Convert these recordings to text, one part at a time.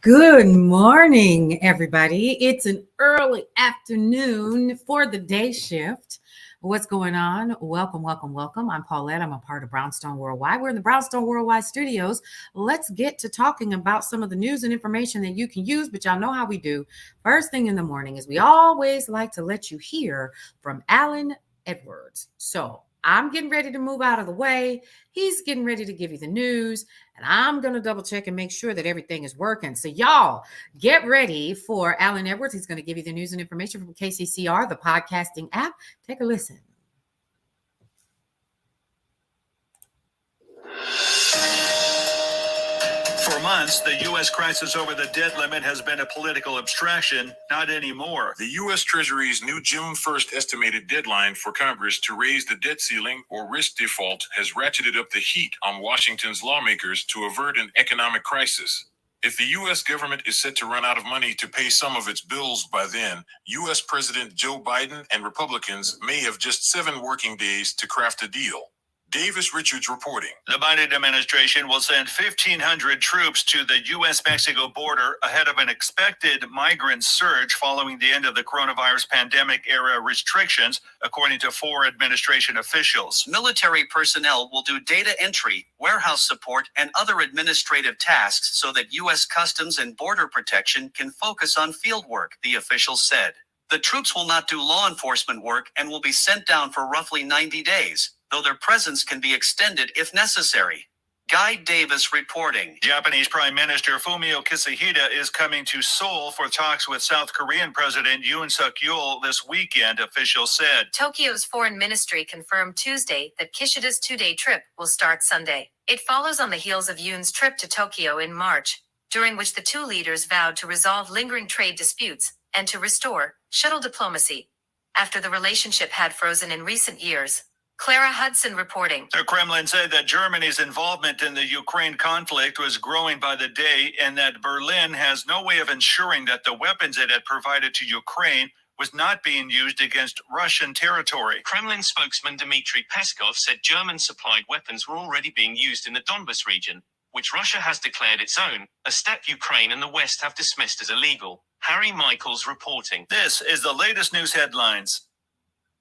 Good morning, everybody. It's an early afternoon for the day shift. What's going on? Welcome, welcome, welcome. I'm Paulette. I'm a part of Brownstone Worldwide. We're in the Brownstone Worldwide studios. Let's get to talking about some of the news and information that you can use, but y'all know how we do. First thing in the morning is we always like to let you hear from Alan Edwards. So I'm getting ready to move out of the way. He's getting ready to give you the news, and I'm going to double check and make sure that everything is working. So y'all get ready for Alan Edwards. He's going to give you the news and information from KCCR, the podcasting app. Take a listen. For months, the U.S. crisis over the debt limit has been a political abstraction. Not anymore. The U.S. Treasury's new June 1st estimated deadline for Congress to raise the debt ceiling or risk default has ratcheted up the heat on Washington's lawmakers to avert an economic crisis. If the U.S. government is set to run out of money to pay some of its bills by then, U.S. President Joe Biden and Republicans may have just 7 working days to craft a deal. Davis Richards reporting. The Biden administration will send 1,500 troops to the U.S.-Mexico border ahead of an expected migrant surge following the end of the coronavirus pandemic-era restrictions, according to 4 administration officials. Military personnel will do data entry, warehouse support, and other administrative tasks so that U.S. Customs and Border Protection can focus on field work, the officials said. The troops will not do law enforcement work and will be sent down for roughly 90 days. Though their presence can be extended if necessary. Guy Davis reporting. Japanese Prime Minister Fumio Kishida is coming to Seoul for talks with South Korean President Yoon Suk-yeol this weekend, officials said. Tokyo's foreign ministry confirmed Tuesday that Kishida's 2-day trip will start Sunday. It follows on the heels of Yoon's trip to Tokyo in March, during which the two leaders vowed to resolve lingering trade disputes and to restore shuttle diplomacy after the relationship had frozen in recent years. Clara Hudson reporting. The Kremlin said that Germany's involvement in the Ukraine conflict was growing by the day and that Berlin has no way of ensuring that the weapons it had provided to Ukraine was not being used against Russian territory. Kremlin spokesman Dmitry Peskov said German-supplied weapons were already being used in the Donbas region, which Russia has declared its own, a step Ukraine and the West have dismissed as illegal. Harry Michaels reporting. This is the latest news headlines.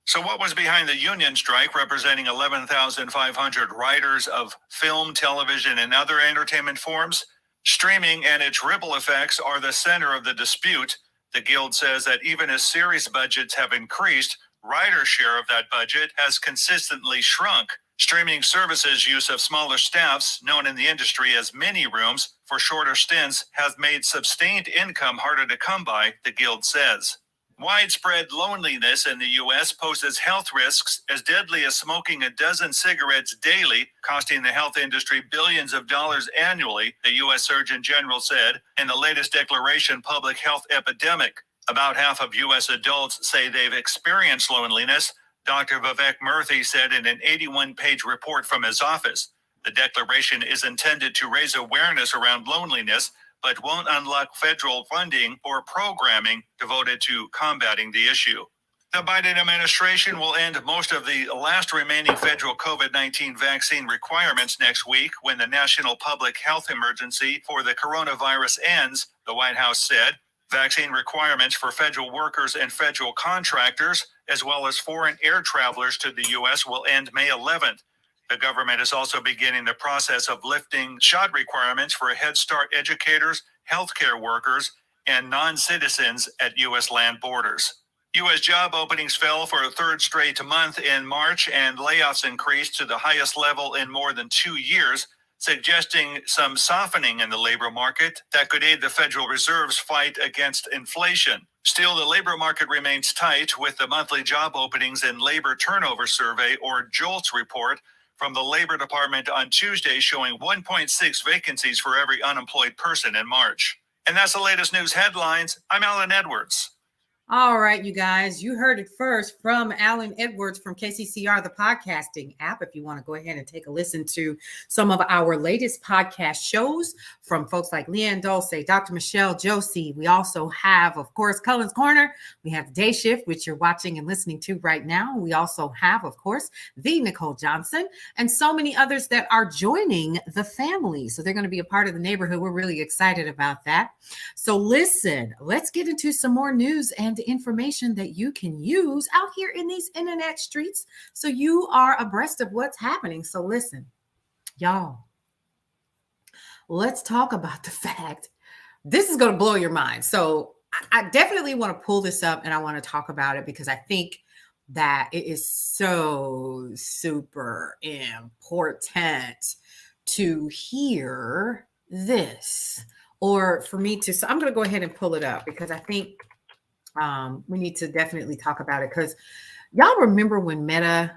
So what was behind the union strike representing 11,500 writers of film, television, and other entertainment forms? Streaming and its ripple effects are the center of the dispute. The Guild says that even as series budgets have increased, writers' share of that budget has consistently shrunk. Streaming services' use of smaller staffs, known in the industry as mini rooms, for shorter stints has made sustained income harder to come by, the Guild says. Widespread loneliness in the U.S. poses health risks as deadly as smoking a dozen cigarettes daily, costing the health industry billions of dollars annually, the U.S. Surgeon General said in the latest declaration public health epidemic. About half of U.S. adults say they've experienced loneliness, Dr. Vivek Murthy said in an 81-page report from his office. The declaration is intended to raise awareness around loneliness, but won't unlock federal funding or programming devoted to combating the issue. The Biden administration will end most of the last remaining federal COVID-19 vaccine requirements next week when the national public health emergency for the coronavirus ends, the White House said. Vaccine requirements for federal workers and federal contractors, as well as foreign air travelers to the U.S., will end May 11th. The government is also beginning the process of lifting shot requirements for Head Start educators, healthcare workers, and non-citizens at U.S. land borders. U.S. job openings fell for a third straight month in March, and layoffs increased to the highest level in more than 2 years, suggesting some softening in the labor market that could aid the Federal Reserve's fight against inflation. Still, the labor market remains tight, with the monthly job openings and labor turnover survey, or JOLTS report, from the Labor Department on Tuesday showing 1.6 vacancies for every unemployed person in March. And that's the latest news headlines. I'm Alan Edwards. All right, you guys, you heard it first from Alan Edwards from KCCR, the podcasting app. If you want to go ahead and take a listen to some of our latest podcast shows from folks like Leanne Dulce, Dr. Michelle Josie. We also have, of course, Cullen's Corner. We have Day Shift, which you're watching and listening to right now. We also have, of course, the Nicole Johnson and so many others that are joining the family. So they're going to be a part of the neighborhood. We're really excited about that. So listen, let's get into some more news and information that you can use out here in these internet streets so you are abreast of what's happening. So listen, y'all, let's talk about the fact this is going to blow your mind. So I definitely want to pull this up and I want to talk about it because I think that it is so super important to hear this, or for me to, so I'm going to go ahead and pull it up because I think we need to definitely talk about it, because y'all remember when Meta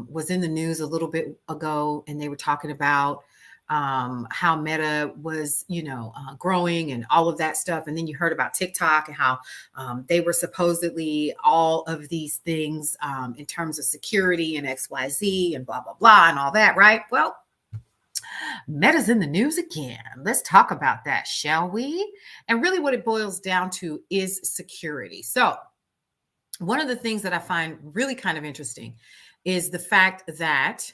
was in the news a little bit ago and they were talking about how Meta was, growing and all of that stuff. And then you heard about TikTok and how they were supposedly all of these things in terms of security and XYZ and blah, blah, blah, and all that, right? Well, Meta's in the news again. Let's talk about that, shall we? And really what it boils down to is security. So one of the things that I find really kind of interesting is the fact that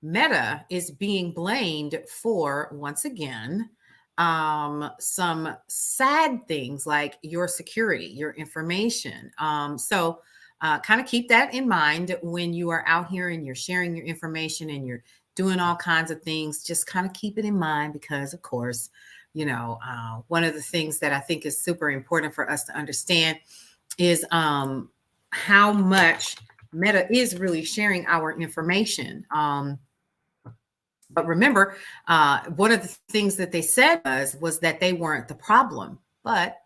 Meta is being blamed for, once again, some sad things like your security, your information. So kind of keep that in mind when you are out here and you're sharing your information and you're doing all kinds of things. Just kind of keep it in mind because, of course, one of the things that I think is super important for us to understand is how much Meta is really sharing our information. But remember, one of the things that they said was that they weren't the problem. But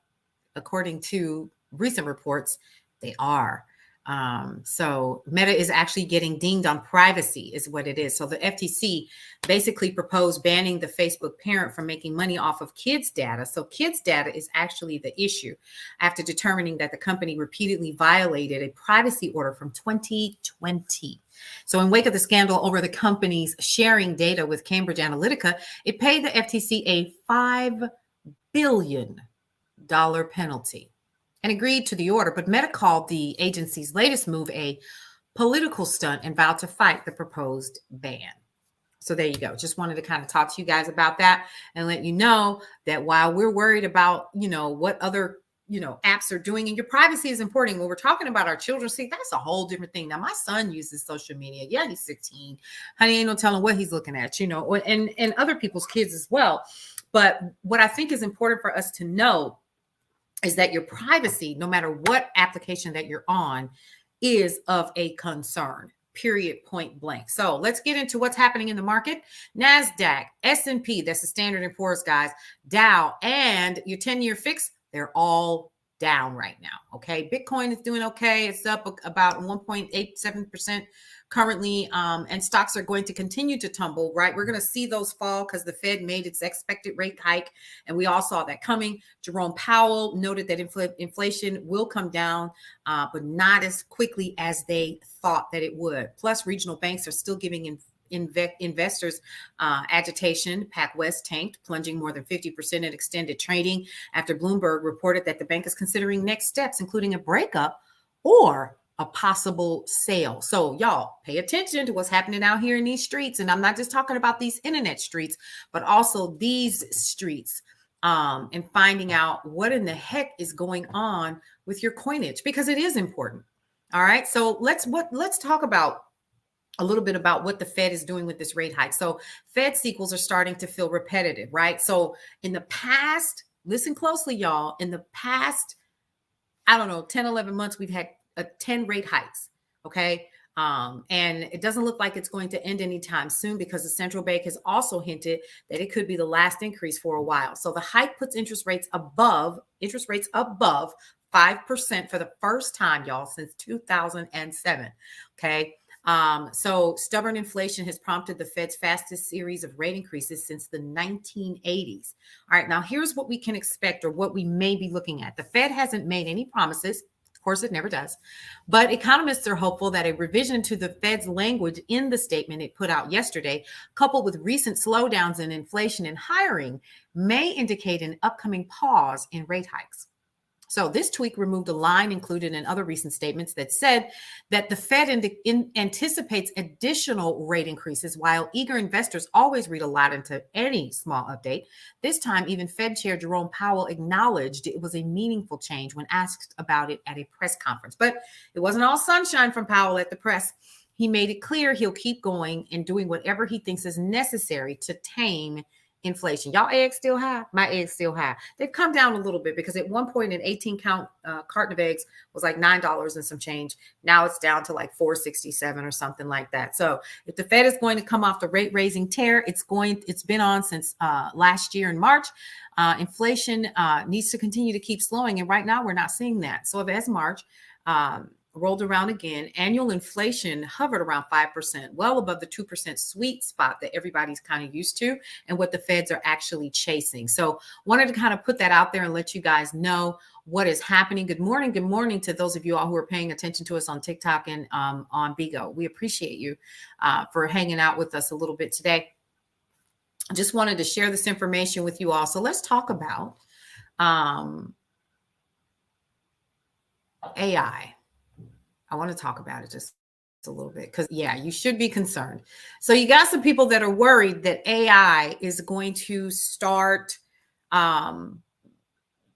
according to recent reports, they are. So Meta is actually getting dinged on privacy is what it is. So the FTC basically proposed banning the Facebook parent from making money off of kids' data. So kids' data is actually the issue after determining that the company repeatedly violated a privacy order from 2020. So in wake of the scandal over the company's sharing data with Cambridge Analytica, it paid the FTC a $5 billion penalty and agreed to the order. But Meta called the agency's latest move a political stunt and vowed to fight the proposed ban. So there you go. Just wanted to kind of talk to you guys about that and let you know that while we're worried about, what other, apps are doing, and your privacy is important. When we're talking about our children, see, that's a whole different thing. Now, my son uses social media. Yeah, he's 16. Honey, ain't no telling what he's looking at, and other people's kids as well. But what I think is important for us to know is that your privacy, no matter what application that you're on, is of a concern, period, point blank. So let's get into what's happening in the market. NASDAQ, S&P, that's the Standard & Poor's, guys, Dow, and your 10-year fix, they're all down right now, okay? Bitcoin is doing okay. It's up about 1.87% currently, and stocks are going to continue to tumble, right? We're going to see those fall because the Fed made its expected rate hike, and we all saw that coming. Jerome Powell noted that inflation will come down, but not as quickly as they thought that it would. Plus, regional banks are still giving investors agitation. PacWest tanked, plunging more than 50% in extended trading after Bloomberg reported that the bank is considering next steps, including a breakup or a possible sale. So y'all pay attention to what's happening out here in these streets. And I'm not just talking about these internet streets, but also these streets, and finding out what in the heck is going on with your coinage, because it is important. All right. So let's talk about a little bit about what the Fed is doing with this rate hike. So Fed cycles are starting to feel repetitive, right? So in the past, listen closely, y'all, in the past, 10, 11 months, we've had 10 rate hikes, okay? And it doesn't look like it's going to end anytime soon because the central bank has also hinted that it could be the last increase for a while. So the hike puts interest rates above 5% for the first time, y'all, since 2007, okay? So stubborn inflation has prompted the Fed's fastest series of rate increases since the 1980s. All right, now here's what we can expect or what we may be looking at. The Fed hasn't made any promises Of course, it never does. But economists are hopeful that a revision to the Fed's language in the statement it put out yesterday, coupled with recent slowdowns in inflation and hiring, may indicate an upcoming pause in rate hikes. So this tweak removed a line included in other recent statements that said that the Fed anticipates additional rate increases. While eager investors always read a lot into any small update, this time even Fed Chair Jerome Powell acknowledged it was a meaningful change when asked about it at a press conference. But it wasn't all sunshine from Powell at the press. He made it clear he'll keep going and doing whatever he thinks is necessary to tame inflation. Y'all eggs still high? My eggs still high. They've come down a little bit because at one point an 18 count carton of eggs was like $9 and some change. Now it's down to like $4.67 or something like that. So if the Fed is going to come off the rate raising tear, it's been on since last year in March. Inflation needs to continue to keep slowing. And right now we're not seeing that. So as March rolled around again, annual inflation hovered around 5%, well above the 2% sweet spot that everybody's kind of used to and what the Feds are actually chasing. So wanted to kind of put that out there and let you guys know what is happening. Good morning. Good morning to those of you all who are paying attention to us on TikTok and on Bigo. We appreciate you for hanging out with us a little bit today. I just wanted to share this information with you all. So let's talk about AI. I want to talk about it just a little bit because, yeah, you should be concerned. So you got some people that are worried that AI is going to start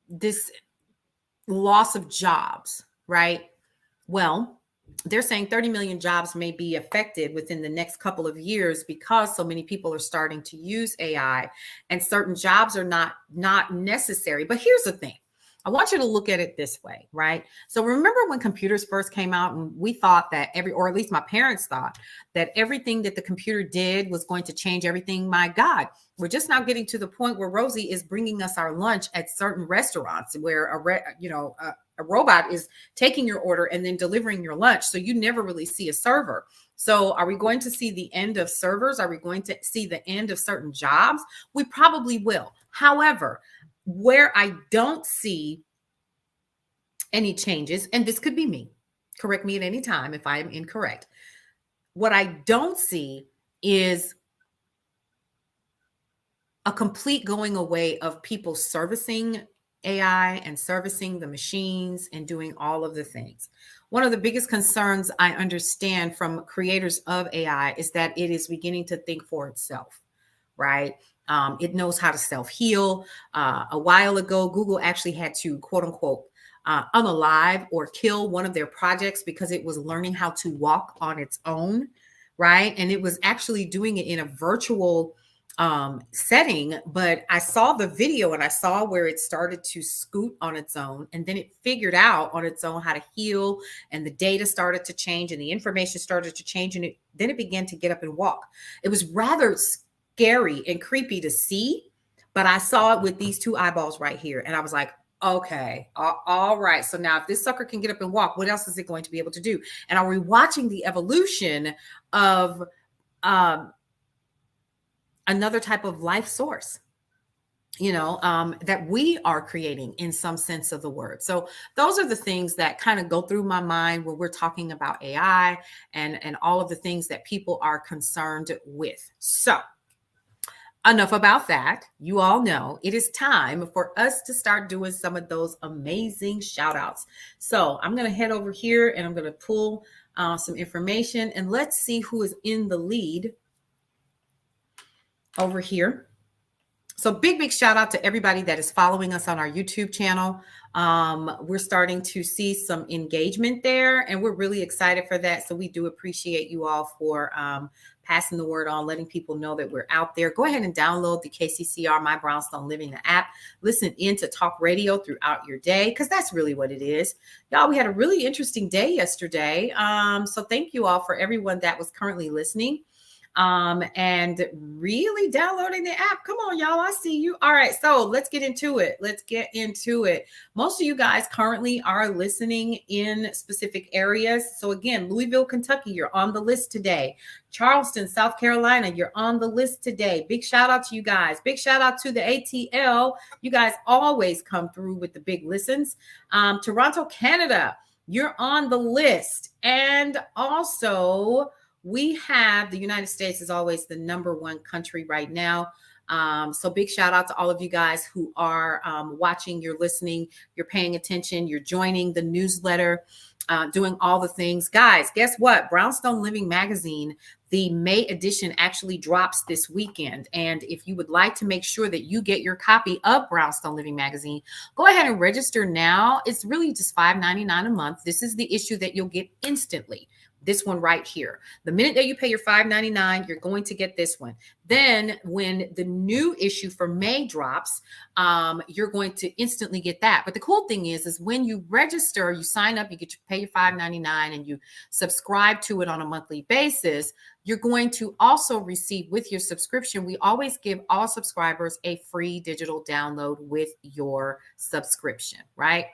this loss of jobs, right? Well, they're saying 30 million jobs may be affected within the next couple of years because so many people are starting to use AI and certain jobs are not necessary. But here's the thing. I want you to look at it this way, right? So remember when computers first came out and we thought that or at least my parents thought that everything that the computer did was going to change everything. My God, we're just now getting to the point where Rosie is bringing us our lunch at certain restaurants where a robot is taking your order and then delivering your lunch. So you never really see a server. So are we going to see the end of servers? Are we going to see the end of certain jobs? We probably will. However, where I don't see any changes, and this could be me, correct me at any time if I am incorrect. What I don't see is a complete going away of people servicing AI and servicing the machines and doing all of the things. One of the biggest concerns I understand from creators of AI is that it is beginning to think for itself, right? It knows how to self-heal. A while ago, Google actually had to, quote unquote, unalive or kill one of their projects because it was learning how to walk on its own, right? And it was actually doing it in a virtual setting. But I saw the video and I saw where it started to scoot on its own. And then it figured out on its own how to heal. And the data started to change and the information started to change. And then it began to get up and walk. It was rather scary and creepy to see, but I saw it with these two eyeballs right here. And I was like, okay, all right. So now if this sucker can get up and walk, what else is it going to be able to do? And are we watching the evolution of another type of life source, that we are creating in some sense of the word? So those are the things that kind of go through my mind when we're talking about AI and all of the things that people are concerned with. So enough about that. You all know it is time for us to start doing some of those amazing shout outs. So I'm going to head over here and I'm going to pull some information and let's see who is in the lead over here. So big shout out to everybody that is following us on our YouTube channel. We're starting to see some engagement there and we're really excited for that. So we do appreciate you all for passing the word on, letting people know that we're out there. Go ahead and download the KCCR My Brownstone Living the app. Listen in to talk radio throughout your day because that's really what it is. Y'all, we had a really interesting day yesterday. So thank you all for everyone that was currently listening. And really downloading the app. Come on, y'all. I see you. All right. So let's get into it. Most of you guys currently are listening in specific areas. So again, Louisville, Kentucky, you're on the list today. Charleston, South Carolina, you're on the list today. Big shout out to you guys. Big shout out to the ATL. You guys always come through with the big listens. Toronto, Canada. you're on the list. And also, we have the United States is always the number one country right now. So big shout out to all of you guys who are watching, you're listening, you're paying attention, you're joining the newsletter, doing all the things. Guys, guess what? Brownstone Living Magazine, the May edition actually drops this weekend. And if you would like to make sure that you get your copy of Brownstone Living Magazine, go ahead and register now. It's really just $5.99 a month. This is the issue that you'll get instantly. This one right here. The minute that you pay your $5.99, you're going to get this one. Then when the new issue for May drops, you're going to instantly get that. But the cool thing is when you register, you sign up, you get to pay your $5.99 and you subscribe to it on a monthly basis, you're going to also receive with your subscription. We always give all subscribers a free digital download with your subscription, right?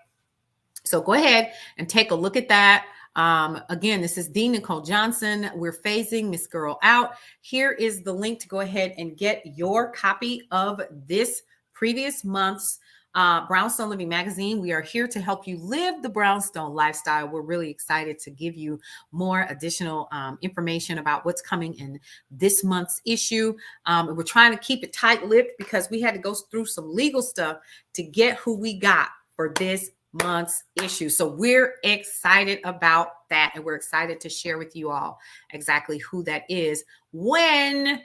So go ahead and take a look at that. Again, this is D. Nicole Johnson. We're phasing Miss Girl out. Here is the link to go ahead and get your copy of this previous month's Brownstone Living Magazine. We are here to help you live the Brownstone lifestyle. We're really excited to give you more additional information about what's coming in this month's issue. We're trying to keep it tight-lipped because we had to go through some legal stuff to get who we got for this month's issue. So we're excited about that. And we're excited to share with you all exactly who that is when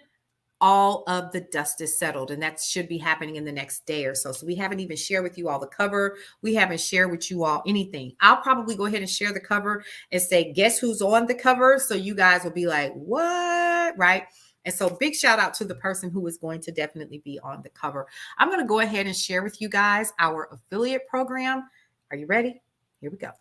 all of the dust is settled. And that should be happening in the next day or so. So we haven't even shared with you all the cover. We haven't shared with you all anything. I'll probably go ahead and share the cover and say, guess who's on the cover? So you guys will be like, what? Right? And so big shout out to the person who is going to definitely be on the cover. I'm going to go ahead and share with you guys our affiliate program. Are you ready? Here we go.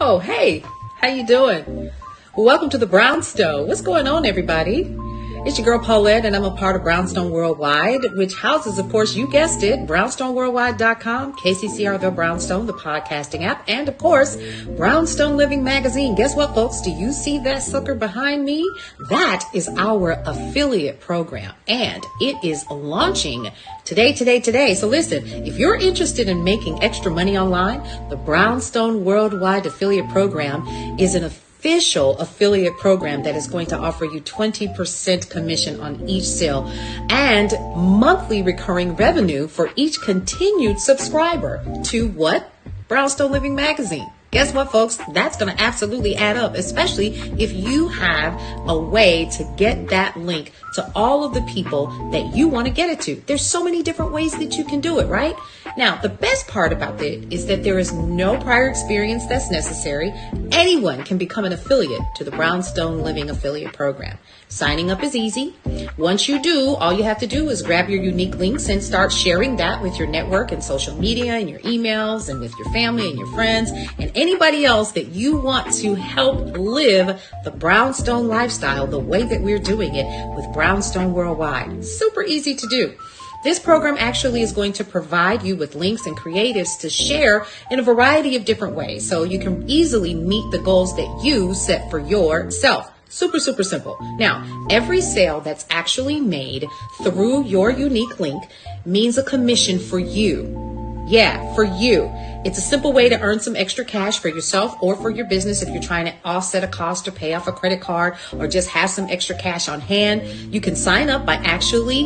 Oh, hey, how you doing? Welcome to the Brownstone. What's going on, everybody? It's your girl Paulette, and I'm a part of Brownstone Worldwide, which houses, of course, you guessed it, brownstoneworldwide.com, KCCR The Brownstone, the podcasting app, and, of course, Brownstone Living Magazine. Guess what, folks? Do you see that sucker behind me? That is our affiliate program, and it is launching today. So listen, if you're interested in making extra money online, the Brownstone Worldwide Affiliate Program is an official affiliate program that is going to offer you 20% commission on each sale and monthly recurring revenue for each continued subscriber to what? Brownstone Living Magazine. Guess what, folks? That's going to absolutely add up, especially if you have a way to get that link to all of the people that you want to get it to. There's so many different ways that you can do it, right? Now, the best part about it is that there is no prior experience that's necessary. Anyone can become an affiliate to the Brownstone Living Affiliate Program. Signing up is easy. Once you do, all you have to do is grab your unique links and start sharing that with your network and social media and your emails and with your family and your friends and anybody else that you want to help live the Brownstone lifestyle the way that we're doing it with Brownstone Worldwide. Super easy to do. This program actually is going to provide you with links and creatives to share in a variety of different ways so you can easily meet the goals that you set for yourself. Super, super simple. Now, every sale that's actually made through your unique link means a commission for you. Yeah, for you. It's a simple way to earn some extra cash for yourself or for your business if you're trying to offset a cost or pay off a credit card or just have some extra cash on hand. You can sign up by actually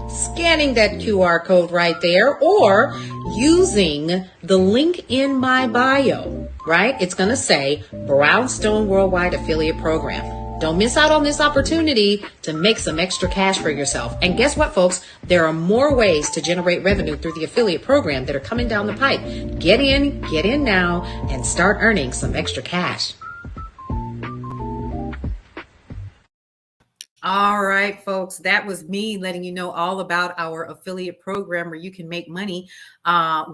scanning that QR code right there or using the link in my bio, right? It's going to say Brownstone Worldwide Affiliate Program. Don't miss out on this opportunity to make some extra cash for yourself. And guess what, folks? There are more ways to generate revenue through the affiliate program that are coming down the pipe. Get in now and start earning some extra cash. All right, folks, that was me letting you know all about our affiliate program where you can make money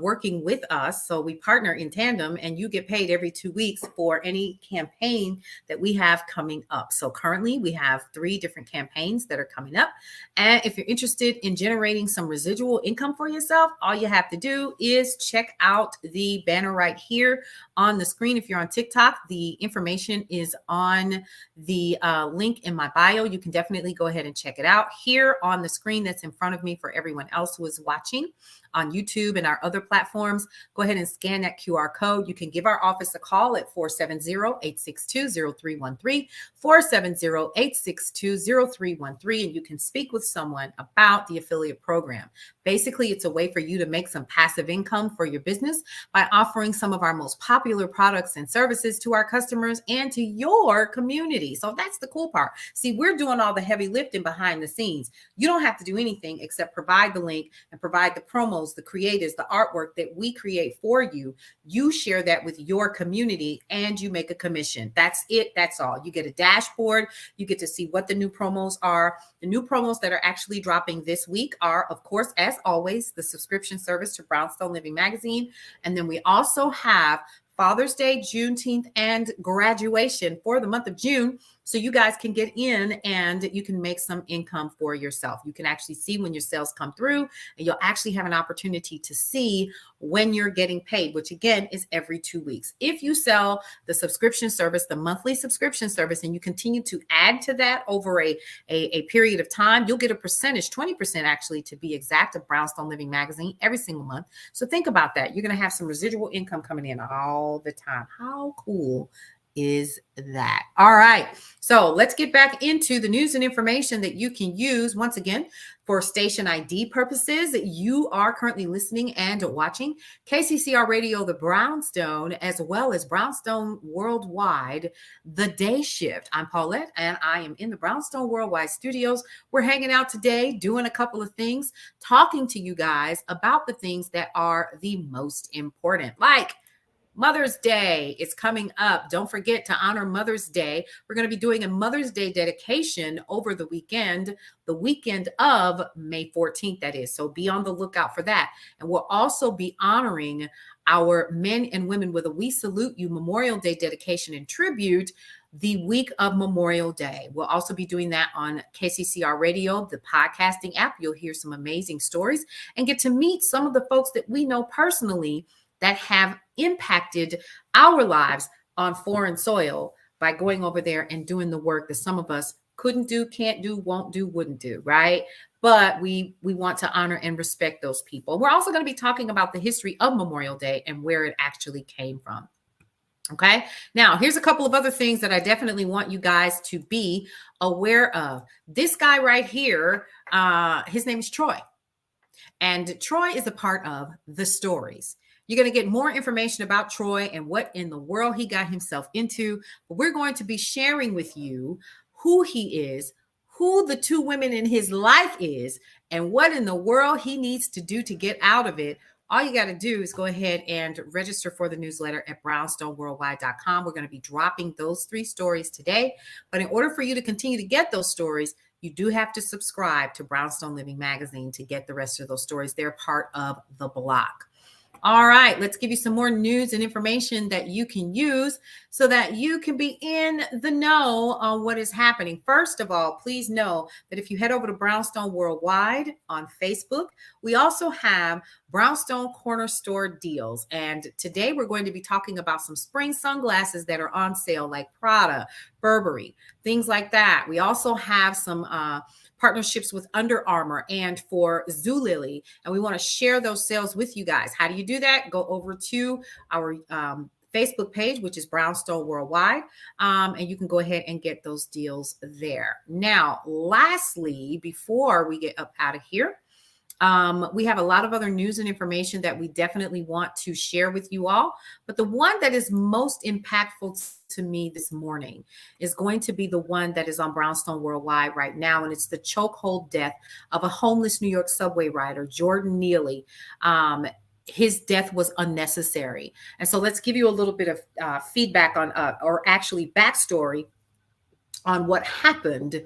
working with us. So we partner in tandem and you get paid every 2 weeks for any campaign that we have coming up. So currently we have 3 different campaigns that are coming up. And if you're interested in generating some residual income for yourself, all you have to do is check out the banner right here on the screen. If you're on TikTok, the information is on the link in my bio. You can definitely go ahead and check it out here on the screen that's in front of me for everyone else who is watching. on YouTube and our other platforms, go ahead and scan that QR code. You can give our office a call at 470-862-0313, 470-862-0313, and you can speak with someone about the affiliate program. Basically, it's a way for you to make some passive income for your business by offering some of our most popular products and services to our customers and to your community. So that's the cool part. See, we're doing all the heavy lifting behind the scenes. You don't have to do anything except provide the link and provide the promos, the creatives, the artwork that we create for you. You share that with your community and you make a commission. That's it. That's all. You get a dashboard. You get to see what the new promos are. The new promos that are actually dropping this week are, of course, as always, the subscription service to Brownstone Living Magazine. And then we also have Father's Day, Juneteenth, and graduation for the month of June. So you guys can get in and you can make some income for yourself. You can actually see when your sales come through, and you'll actually have an opportunity to see when you're getting paid, which again is every 2 weeks. If you sell the subscription service, the monthly subscription service, and you continue to add to that over a period of time, you'll get a percentage, 20% actually to be exact, of Brownstone Living Magazine every single month. So think about that. You're going to have some residual income coming in all the time. How cool is that? All right. So let's get back into the news and information that you can use once again for station ID purposes. You are currently listening and watching KCCR Radio, the Brownstone, as well as Brownstone Worldwide, the Day Shift. I'm Paulette, and I am in the Brownstone Worldwide studios. We're hanging out today, doing a couple of things, talking to you guys about the things that are the most important, like Mother's Day is coming up. Don't forget to honor Mother's Day. We're going to be doing a Mother's Day dedication over the weekend of May 14th, that is. So be on the lookout for that. And we'll also be honoring our men and women with a We Salute You Memorial Day dedication and tribute the week of Memorial Day. We'll also be doing that on KCCR Radio, the podcasting app. You'll hear some amazing stories and get to meet some of the folks that we know personally that have impacted our lives on foreign soil by going over there and doing the work that some of us couldn't do, can't do, won't do, wouldn't do, right? But we want to honor and respect those people. We're also going to be talking about the history of Memorial Day and where it actually came from. Okay, now here's a couple of other things that I definitely want you guys to be aware of. This guy right here, his name is Troy. And Troy is a part of The Stories. You're going to get more information about Troy and what in the world he got himself into. But we're going to be sharing with you who he is, who the two women in his life is, and what in the world he needs to do to get out of it. All you got to do is go ahead and register for the newsletter at brownstoneworldwide.com. We're going to be dropping those 3 stories today. But in order for you to continue to get those stories, you do have to subscribe to Brownstone Living Magazine to get the rest of those stories. They're part of the block. All right, let's give you some more news and information that you can use so that you can be in the know on what is happening. First of all, please know that if you head over to Brownstone Worldwide on Facebook, we also have Brownstone Corner Store deals. And today we're going to be talking about some spring sunglasses that are on sale, like Prada, Burberry, things like that. We also have some partnerships with Under Armour and for Zulily, and we want to share those sales with you guys. How do you do that? Go over to our Facebook page, which is Brownstone Worldwide, and you can go ahead and get those deals there. Now, lastly, before we get up out of here, we have a lot of other news and information that we definitely want to share with you all. But the one that is most impactful to me this morning is going to be the one that is on Brownstone Worldwide right now. And it's the chokehold death of a homeless New York subway rider, Jordan Neely. His death was unnecessary. And so let's give you a little bit of feedback on, or actually backstory on what happened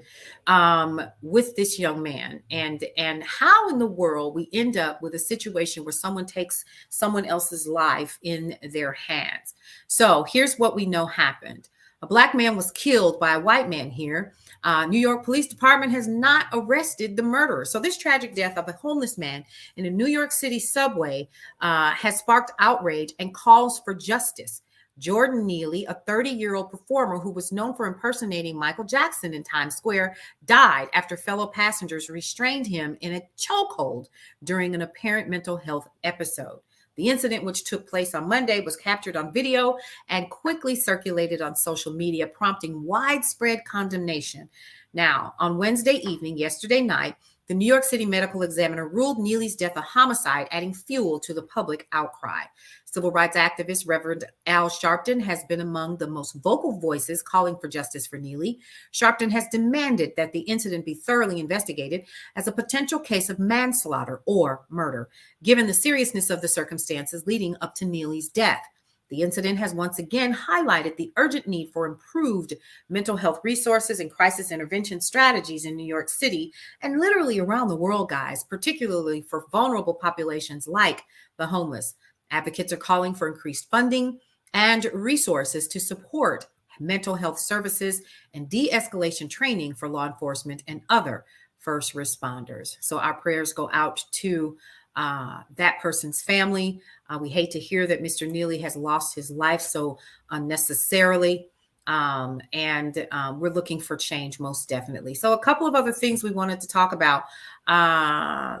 with this young man and how in the world we end up with a situation where someone takes someone else's life in their hands. So here's what we know happened. A Black man was killed by a white man here. New York Police Department has not arrested the murderer. So this tragic death of a homeless man in a New York City subway has sparked outrage and calls for justice. Jordan Neely, a 30-year-old performer who was known for impersonating Michael Jackson in Times Square, died after fellow passengers restrained him in a chokehold during an apparent mental health episode. The incident, which took place on Monday, was captured on video and quickly circulated on social media, prompting widespread condemnation. Now, on Wednesday evening, yesterday night, the New York City Medical Examiner ruled Neely's death a homicide, adding fuel to the public outcry. Civil rights activist Reverend Al Sharpton has been among the most vocal voices calling for justice for Neely. Sharpton has demanded that the incident be thoroughly investigated as a potential case of manslaughter or murder, given the seriousness of the circumstances leading up to Neely's death. The incident has once again highlighted the urgent need for improved mental health resources and crisis intervention strategies in New York City and literally around the world, guys, particularly for vulnerable populations like the homeless. Advocates are calling for increased funding and resources to support mental health services and de-escalation training for law enforcement and other first responders. So our prayers go out to that person's family. We hate to hear that Mr. Neely has lost his life so unnecessarily. And we're looking for change, most definitely. So a couple of other things we wanted to talk about.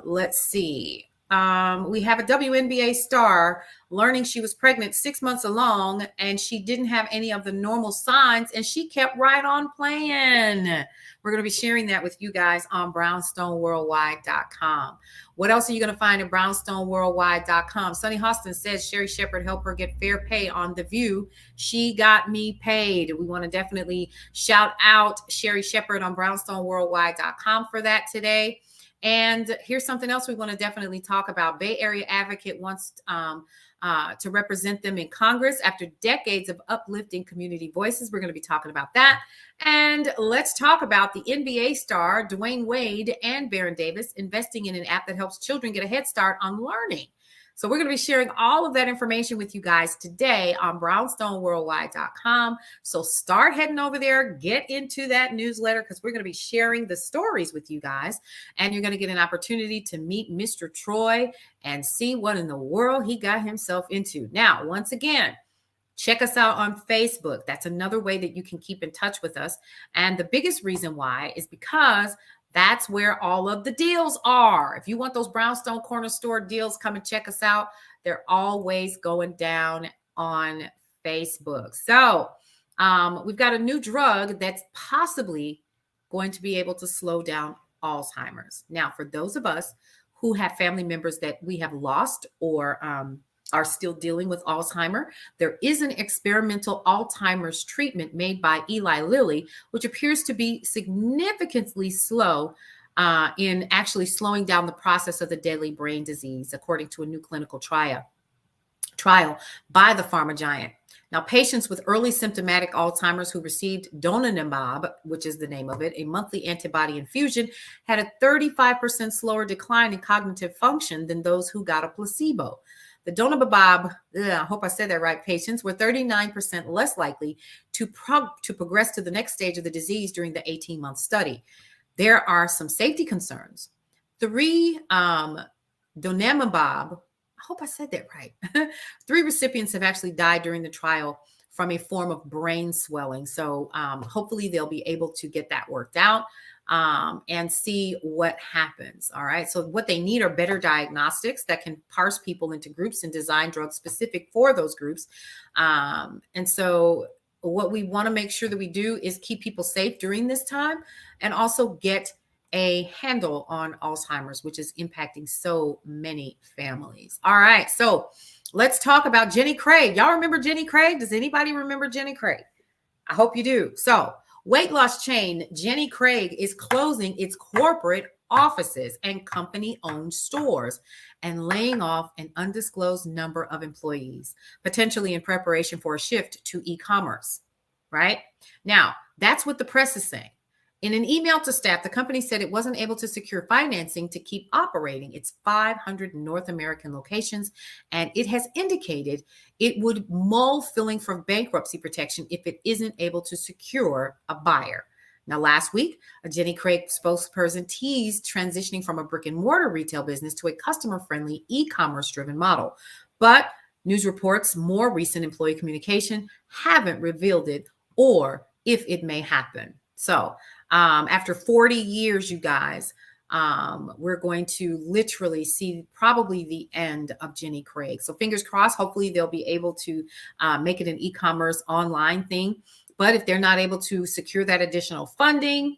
Let's see. We have a WNBA star learning she was pregnant 6 months along and she didn't have any of the normal signs and she kept right on playing. We're going to be sharing that with you guys on brownstoneworldwide.com. What else are you going to find at brownstoneworldwide.com? Sunny Hostin says Sherry Shepherd helped her get fair pay on The View. She got me paid. We want to definitely shout out Sherry Shepherd on brownstoneworldwide.com for that today. And here's something else we want to definitely talk about. Bay Area advocate wants to represent them in Congress after decades of uplifting community voices. We're going to be talking about that. And let's talk about the NBA star Dwayne Wade and Baron Davis investing in an app that helps children get a head start on learning. So we're going to be sharing all of that information with you guys today on brownstoneworldwide.com. So start heading over there, get into that newsletter because we're going to be sharing the stories with you guys. And you're going to get an opportunity to meet Mr. Troy and see what in the world he got himself into. Now, once again, check us out on Facebook. That's another way that you can keep in touch with us. And the biggest reason why is because that's where all of the deals are. If you want those Brownstone Corner Store deals, come and check us out. They're always going down on Facebook. So we've got a new drug that's possibly going to be able to slow down Alzheimer's. Now, for those of us who have family members that we have lost or are still dealing with Alzheimer, there is an experimental Alzheimer's treatment made by Eli Lilly, which appears to be significantly slow in actually slowing down the process of the deadly brain disease, according to a new clinical trial by the pharma giant. Now, patients with early symptomatic Alzheimer's who received donanemab, which is the name of it, a monthly antibody infusion, had a 35% slower decline in cognitive function than those who got a placebo. The donanemab, I hope I said that right, patients were 39% less likely to progress to the next stage of the disease during the 18-month study. There are some safety concerns. 3 donanemab, I hope I said that right. 3 recipients have actually died during the trial from a form of brain swelling. So hopefully they'll be able to get that worked out and see what happens. All right. So what they need are better diagnostics that can parse people into groups and design drugs specific for those groups. And so what we want to make sure that we do is keep people safe during this time and also get a handle on Alzheimer's, which is impacting so many families. All right. So let's talk about Jenny Craig. Y'all remember Jenny Craig? Does anybody remember Jenny Craig? I hope you do. So weight loss chain Jenny Craig is closing its corporate offices and company-owned stores and laying off an undisclosed number of employees, potentially in preparation for a shift to e-commerce, right? Now, that's what the press is saying. In an email to staff, the company said it wasn't able to secure financing to keep operating its 500 North American locations, and it has indicated it would mull filing for bankruptcy protection if it isn't able to secure a buyer. Now, last week, a Jenny Craig spokesperson teased transitioning from a brick and mortar retail business to a customer-friendly e-commerce driven model. But News reports more recent employee communication haven't revealed it or if it may happen. So after 40 years, you guys, we're going to literally see probably the end of Jenny Craig. So fingers crossed, hopefully they'll be able to make it an e-commerce online thing. But if they're not able to secure that additional funding,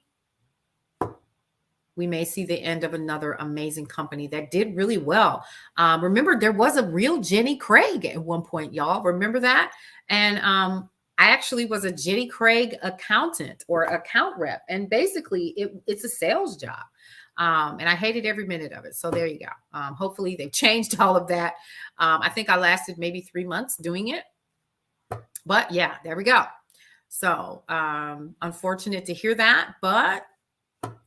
we may see the end of another amazing company that did really well. Remember, there was a real Jenny Craig at one point, y'all. Remember that? And I actually was a Jenny Craig accountant or account rep. And basically, it's a sales job. And I hated every minute of it. So there you go. Hopefully, they've changed all of that. I think I lasted maybe 3 months doing it. But yeah, there we go. So unfortunate to hear that, but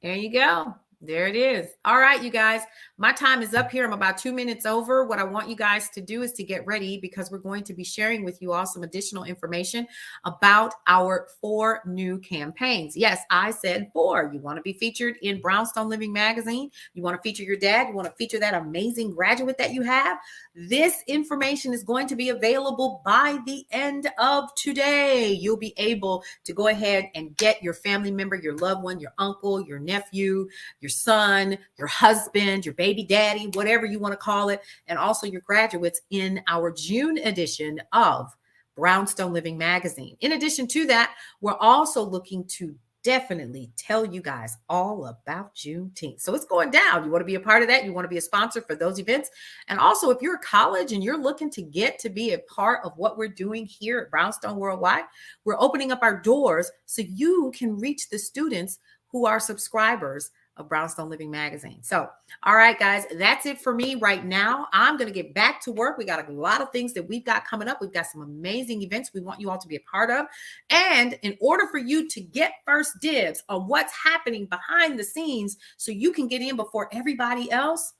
there you go. There it is. All right, you guys, my time is up here. I'm about 2 minutes over. What I want you guys to do is to get ready because we're going to be sharing with you all some additional information about our 4 new campaigns. Yes, I said 4. You want to be featured in Brownstone Living Magazine. You want to feature your dad. You want to feature that amazing graduate that you have. This information is going to be available by the end of today. You'll be able to go ahead and get your family member, your loved one, your uncle, your nephew, your son, your husband, your baby daddy, whatever you want to call it, and also your graduates in our June edition of Brownstone Living Magazine. In addition to that, we're also looking to definitely tell you guys all about Juneteenth. So it's going down. You want to be a part of that. You want to be a sponsor for those events. And also, if you're a college and you're looking to get to be a part of what we're doing here at Brownstone Worldwide, we're opening up our doors so you can reach the students who are subscribers of Brownstone Living Magazine. So, all right, guys, that's it for me right now. I'm going to get back to work. We got a lot of things that we've got coming up. We've got some amazing events we want you all to be a part of. And in order for you to get first dibs on what's happening behind the scenes so you can get in before everybody else,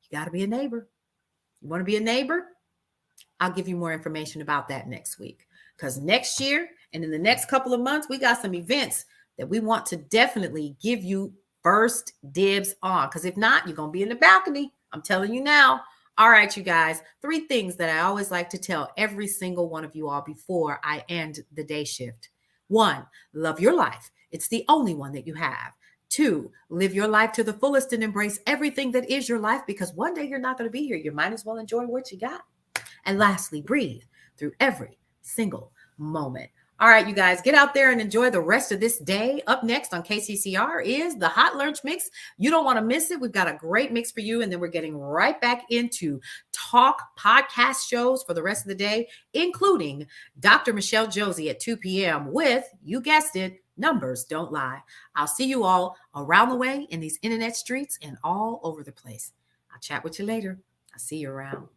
you got to be a neighbor. You want to be a neighbor? I'll give you more information about that next week. Because next year and in the next couple of months, we got some events that we want to definitely give you first dibs on, because if not, you're going to be in the balcony. I'm telling you now. All right, you guys, 3 things that I always like to tell every single one of you all before I end the day shift. 1, love your life. It's the only one that you have. 2, live your life to the fullest and embrace everything that is your life, because one day you're not going to be here. You might as well enjoy what you got. And lastly, breathe through every single moment. All right, you guys, get out there and enjoy the rest of this day. Up next on KCCR is the Hot Lunch Mix. You don't want to miss it. We've got a great mix for you. And then we're getting right back into talk podcast shows for the rest of the day, including Dr. Michelle Josie at 2 p.m. with, you guessed it, Numbers Don't Lie. I'll see you all around the way in these internet streets and all over the place. I'll chat with you later. I'll see you around.